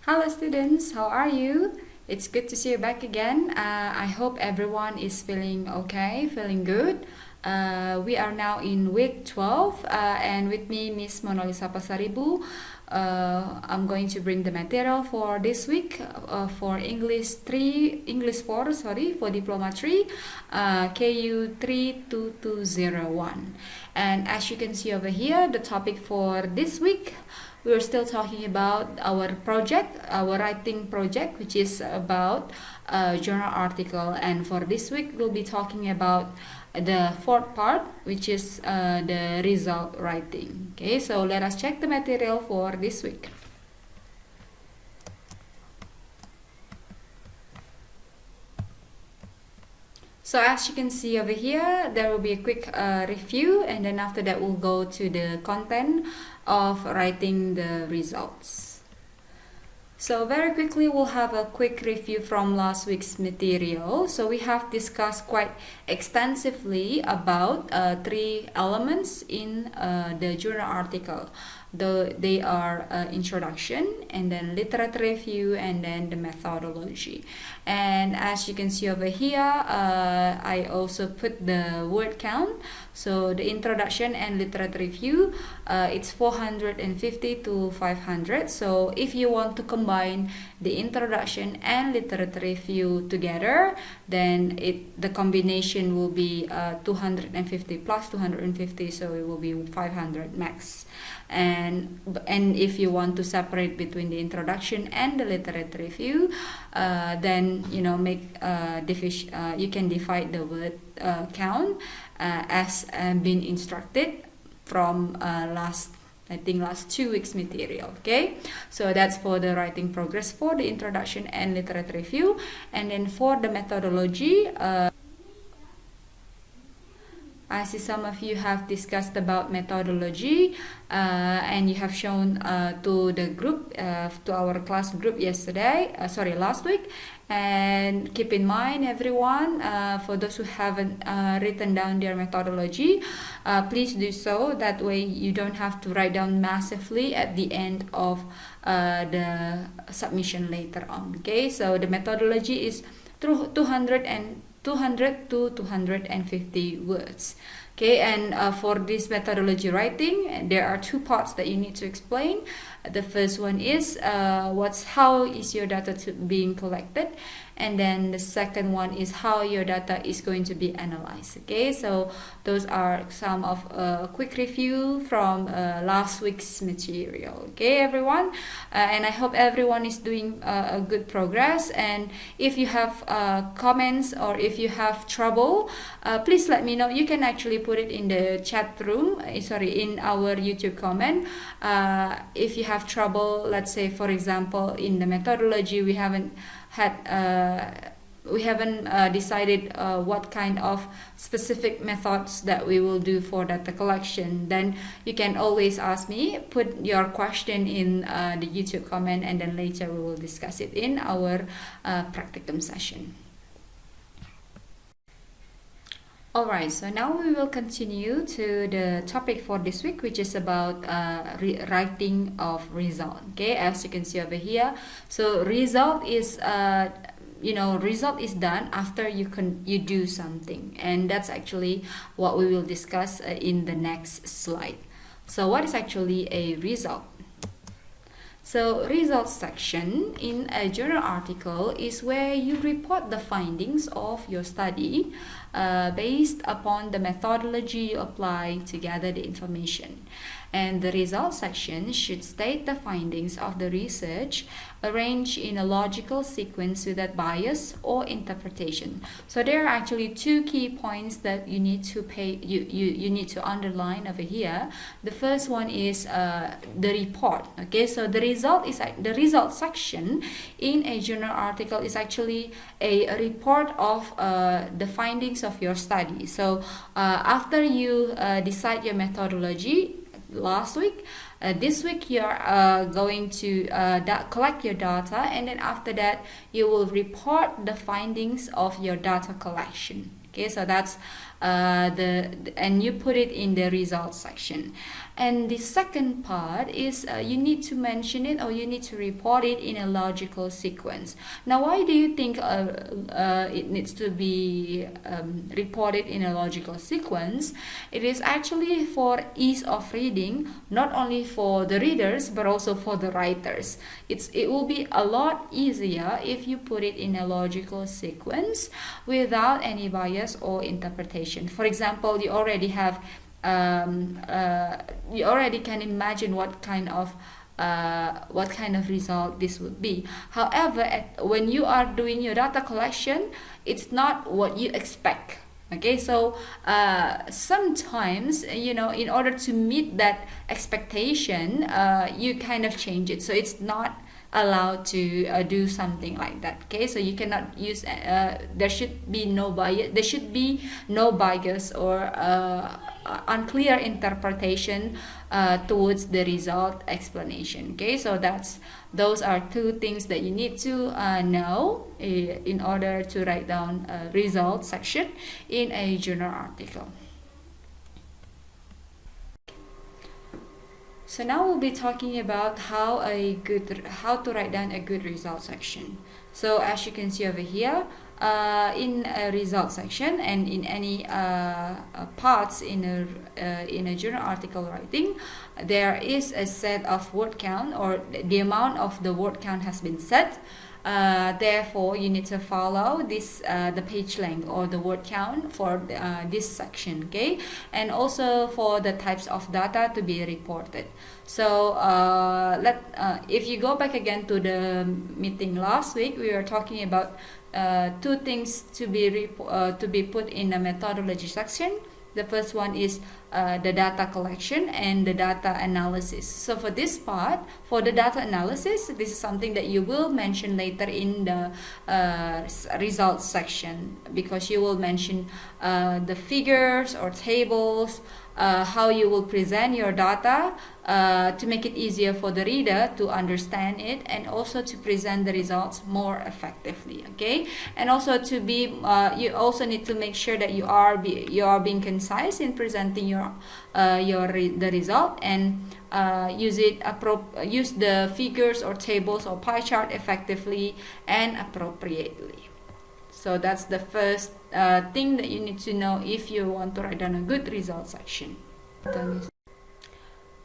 Hello students, how are you? It's good to see you back again. I hope everyone is feeling okay, feeling good. We are now in week 12 and with me Miss Mona Lisa Pasaribu. I'm going to bring the material for this week for English 4, for Diploma 3, KU32201. And as you can see over here, the topic for this week, we're still talking about our project, our writing project, which is about a journal article. And for this week, we'll be talking about the fourth part, which is the result writing. Okay, so let us check the material for this week. So as you can see over here, there will be a quick review, and then after that we'll go to the content of writing the results. So very quickly we'll have a quick review from last week's material. So we have discussed quite extensively about three elements in the journal article. They are introduction, and then literature review, and then the methodology. And as you can see over here, I also put the word count. So the introduction and literature review, it's 450 to 500. So if you want to combine the introduction and literature review together, then the combination will be 250 plus 250, so it will be 500 max. And if you want to separate between the introduction and the literature review, then make division. You can divide the word count as been instructed from last 2 weeks material. Okay, so that's for the writing progress for the introduction and literature review. And then for the methodology, I see some of you have discussed about methodology and you have shown to the group, to our class group last week. And keep in mind, everyone, for those who haven't written down their methodology, please do so. That way you don't have to write down massively at the end of the submission later on. Okay, so the methodology is 200 to 250 words. Okay, and for this methodology writing, there are two parts that you need to explain. The first one is how is your data being collected, and then the second one is how your data is going to be analyzed. Okay, so those are some of a quick review from last week's material. Okay, everyone, and I hope everyone is doing a good progress. And if you have comments or if you have trouble, please let me know. You can actually put it in the chat room, in our YouTube comment. If you have trouble, let's say for example in the methodology we haven't decided what kind of specific methods that we will do for data collection, then you can always ask me, put your question in the YouTube comment, and then later we will discuss it in our practicum session. Alright, so now we will continue to the topic for this week, which is about writing of result. Okay, as you can see over here, so result is result is done after you do something, and that's actually what we will discuss in the next slide. So what is actually a result? So results section in a journal article is where you report the findings of your study based upon the methodology you apply to gather the information. And the results section should state the findings of the research arranged in a logical sequence without bias or interpretation. So there are actually two key points that you need to you need to underline over here. The first one is the report. Okay, so the result section in a journal article is actually a report of the findings of your study. So after you decide your methodology last week, this week you are going to collect your data, and then after that you will report the findings of your data collection. Okay, so that's and you put it in the results section. And the second part is you need to mention it, or you need to report it in a logical sequence. Now, why do you think it needs to be reported in a logical sequence? It is actually for ease of reading, not only for the readers but also for the writers. It will be a lot easier if you put it in a logical sequence without any bias or interpretation. For example, you already have you already can imagine what kind of result this would be. However, when you are doing your data collection, it's not what you expect. Okay, so sometimes, in order to meet that expectation, you kind of change it, so it's not allowed to do something like that. Okay, so you cannot use there should be no bias or unclear interpretation towards the result explanation. Okay, so those are two things that you need to know in order to write down a result section in a journal article. So now we'll be talking about how to write down a good result section. So as you can see over here, in a result section and in any parts in a journal article writing, there is a set of word count, or the amount of the word count has been set. Therefore, you need to follow this the page length or the word count for this section. Okay, and also for the types of data to be reported. So if you go back again to the meeting last week, we were talking about two things to be put in the methodology section. The first one is the data collection and the data analysis. So for this part, for the data analysis, this is something that you will mention later in the results section, because you will mention the figures or tables, how you will present your data to make it easier for the reader to understand it, and also to present the results more effectively. Okay, and also to be you also need to make sure that you are being concise in presenting the result, and use the figures or tables or pie chart effectively and appropriately. So that's the first thing that you need to know if you want to write down a good result section.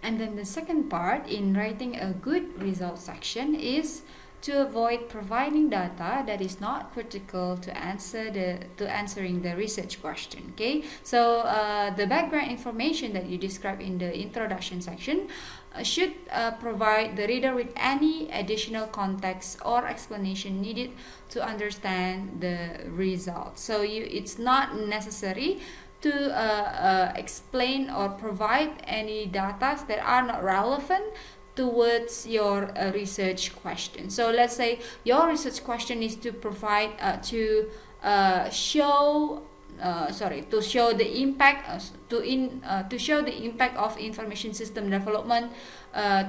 And then the second part in writing a good result section is to avoid providing data that is not critical to answering the research question. Okay, so the background information that you describe in the introduction section should provide the reader with any additional context or explanation needed to understand the result. So it's not necessary to explain or provide any data that are not relevant towards your research question. So let's say your research question is to provide to show the impact to show the impact of information system development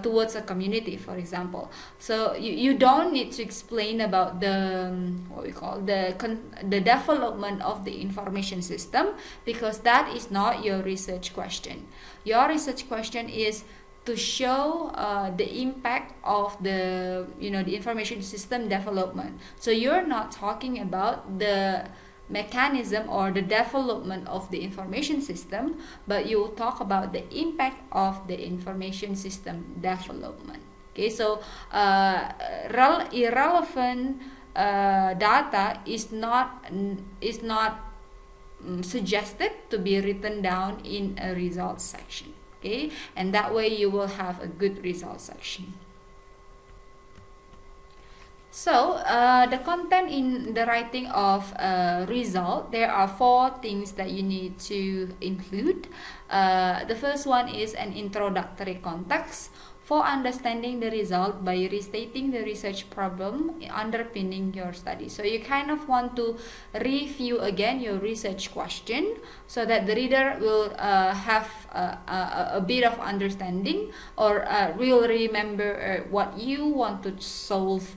towards a community, for example. So you don't need to explain about the the development of the information system, because that is not your research question. Your research question is to show the impact of the information system development. So you're not talking about the mechanism or the development of the information system, but you will talk about the impact of the information system development. Okay, so irrelevant data is not suggested to be written down in a results section. Okay, and that way you will have a good result section. So the content in the writing of a result, there are 4 things that you need to include. The first one is an introductory context for understanding the result by restating the research problem underpinning your study. So you kind of want to review again your research question so that the reader will have a bit of understanding, or will remember what you want to solve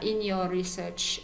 in your research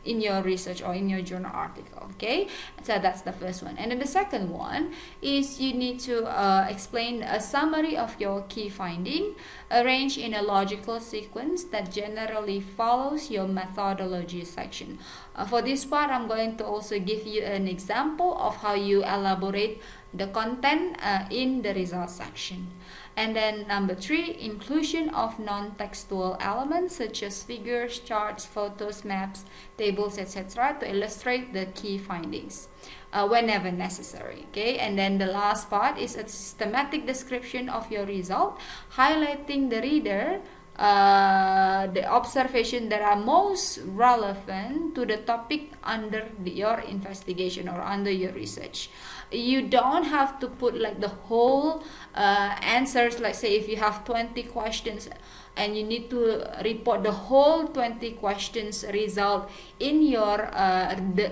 in your research or in your journal article. Okay, so that's the first one. And then the second one is you need to explain a summary of your key finding arranged in a logical sequence that generally follows your methodology section. For this part, I'm going to also give you an example of how you elaborate the content in the results section. And then number 3, inclusion of non-textual elements such as figures, charts, photos, maps, tables, etc. to illustrate the key findings whenever necessary. Okay, and then the last part is a systematic description of your result, highlighting the reader the observation that are most relevant to the topic under your investigation or under your research. You don't have to put like the whole answers, like say if you have 20 questions and you need to report the whole 20 questions result in your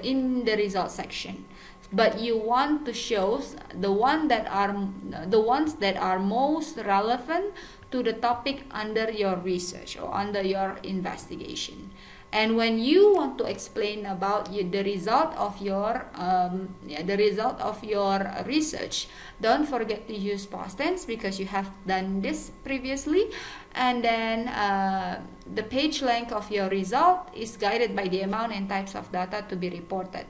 in the result section, but you want to show the ones that are most relevant to the topic under your research or under your investigation. And when you want to explain about the result of your research, don't forget to use past tense because you have done this previously. And then the page length of your result is guided by the amount and types of data to be reported.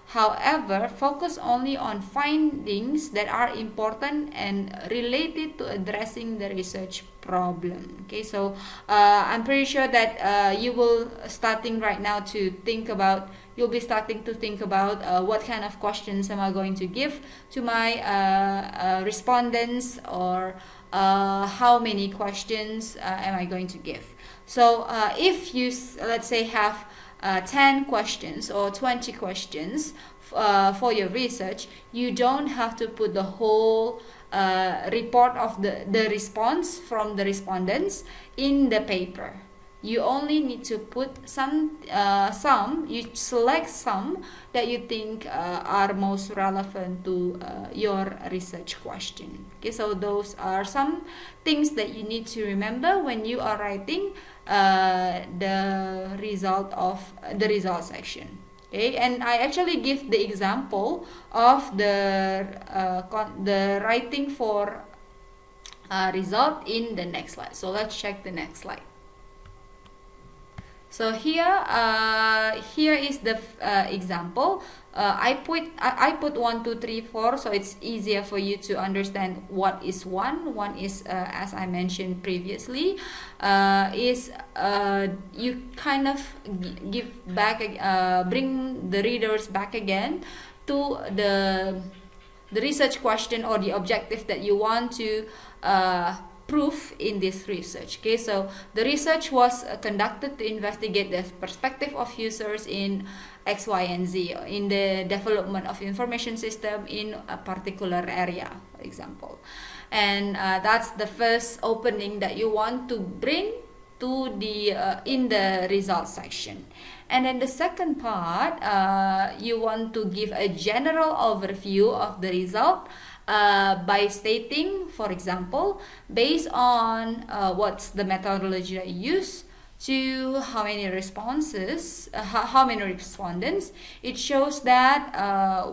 However, focus only on findings that are important and related to addressing the research problem. Okay, so I'm pretty sure that you will starting right now to think about. You'll be starting to think about what kind of questions am I going to give to my respondents, or how many questions am I going to give. So if you let's say have 10 questions or 20 questions for your research, you don't have to put the whole report of the response from the respondents in the paper. You only need to put some, you select some that you think are most relevant to your research question. Okay, so those are some things that you need to remember when you are writing the result section. Okay, and I actually give the example of the writing for result in the next slide. So let's check the next slide. So here is the example. I put 1, 2, 3, 4, so it's easier for you to understand what is one. One is as I mentioned previously, is you kind of give back, bring the readers back again to the research question or the objective that you want to proof in this research. Okay, so the research was conducted to investigate the perspective of users in X, Y, and Z in the development of information system in a particular area, for example. And that's the first opening that you want to bring to the in the results section. And then the second part, you want to give a general overview of the result by stating, for example, based on what's the methodology I use, to how many responses, how many respondents. It shows that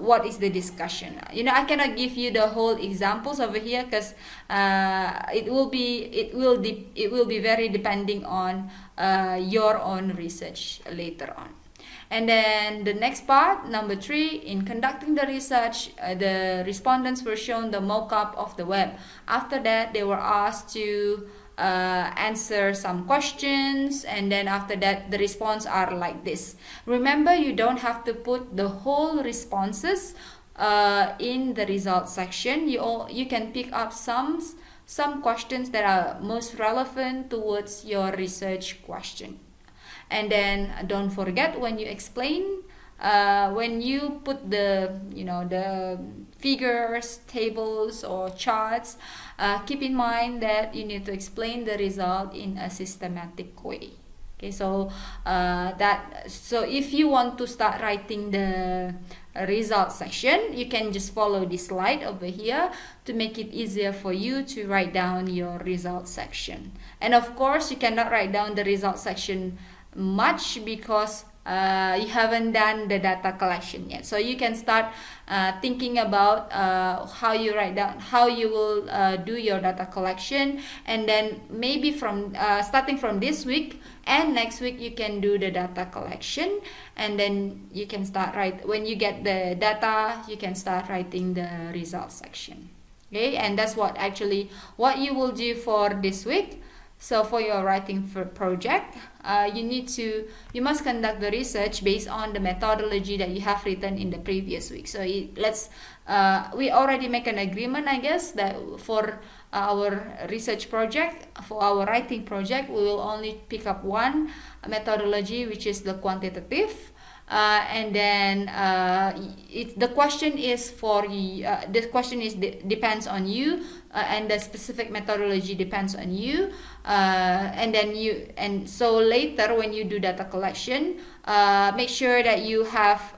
what is the discussion. You know, I cannot give you the whole examples over here because it will be very depending on your own research later on. And then the next part, number 3, in conducting the research, the respondents were shown the mock-up of the web. After that, they were asked to answer some questions, and then after that, the response are like this. Remember, you don't have to put the whole responses in the results section. You can pick up some questions that are most relevant towards your research question. And then don't forget, when you explain, when you put the figures, tables, or charts, keep in mind that you need to explain the result in a systematic way. Okay, so so if you want to start writing the result section, you can just follow this slide over here to make it easier for you to write down your result section. And of course, you cannot write down the result section much because you haven't done the data collection yet. So you can start thinking about how you write down, how you will do your data collection, and then maybe from starting from this week and next week you can do the data collection, and then you can start when you get the data, you can start writing the results section. Okay, and that's what you will do for this week. So for your writing project, you must conduct the research based on the methodology that you have written in the previous week. So we already make an agreement, I guess, that for our research project, for our writing project, we will only pick up one methodology, which is the quantitative. And then the question depends on you, and the specific methodology depends on you. And so later when you do data collection, make sure that you have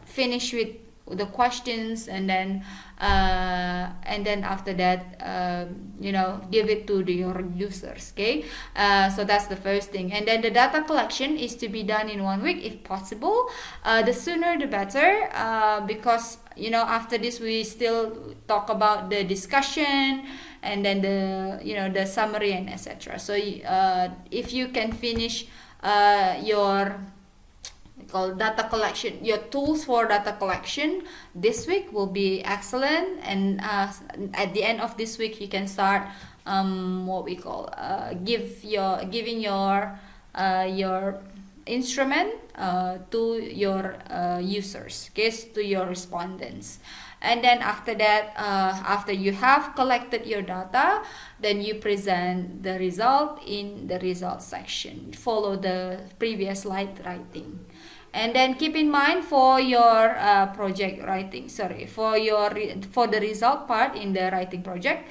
finished with the questions, and then after that give it to your users. Okay, so that's the first thing. And then the data collection is to be done in 1 week if possible. The sooner the better, because after this we still talk about the discussion, and then the summary and etc. So if you can finish your data collection, your tools for data collection this week will be excellent. And at the end of this week you can start giving your instrument to your users, to your respondents. And then after that, after you have collected your data, then you present the result in the results section. Follow the previous slide writing. And then keep in mind for your project writing, for the result part in the writing project,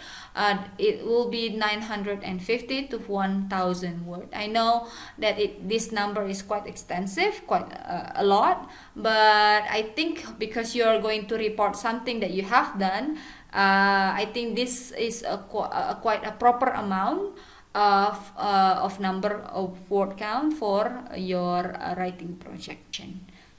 it will be 950 to 1,000 words. I know that this number is quite extensive, quite a lot, but I think because you are going to report something that you have done, I think this is quite a proper amount of number of word count for your writing project.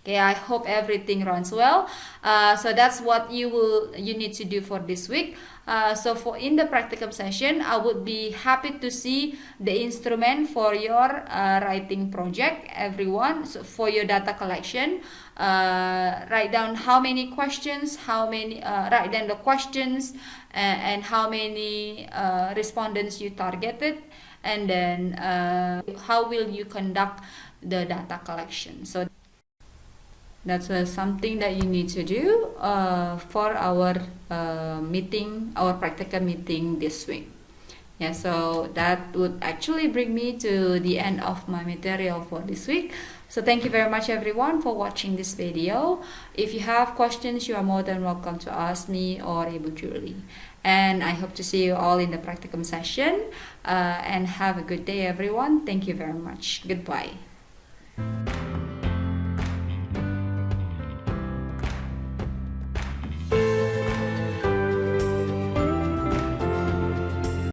Okay, I hope everything runs well. So that's what you need to do for this week. So in the practicum session, I would be happy to see the instrument for your writing project, everyone. So for your data collection, write down how many questions, write down the questions, and how many respondents you targeted, and then how will you conduct the data collection. So that's something that you need to do for our practical meeting this week. Yeah, so that would actually bring me to the end of my material for this week. So thank you very much everyone for watching this video. If you have questions, you are more than welcome to ask me or Ibu Julie. And I hope to see you all in the practicum session. And have a good day everyone. Thank you very much. Goodbye.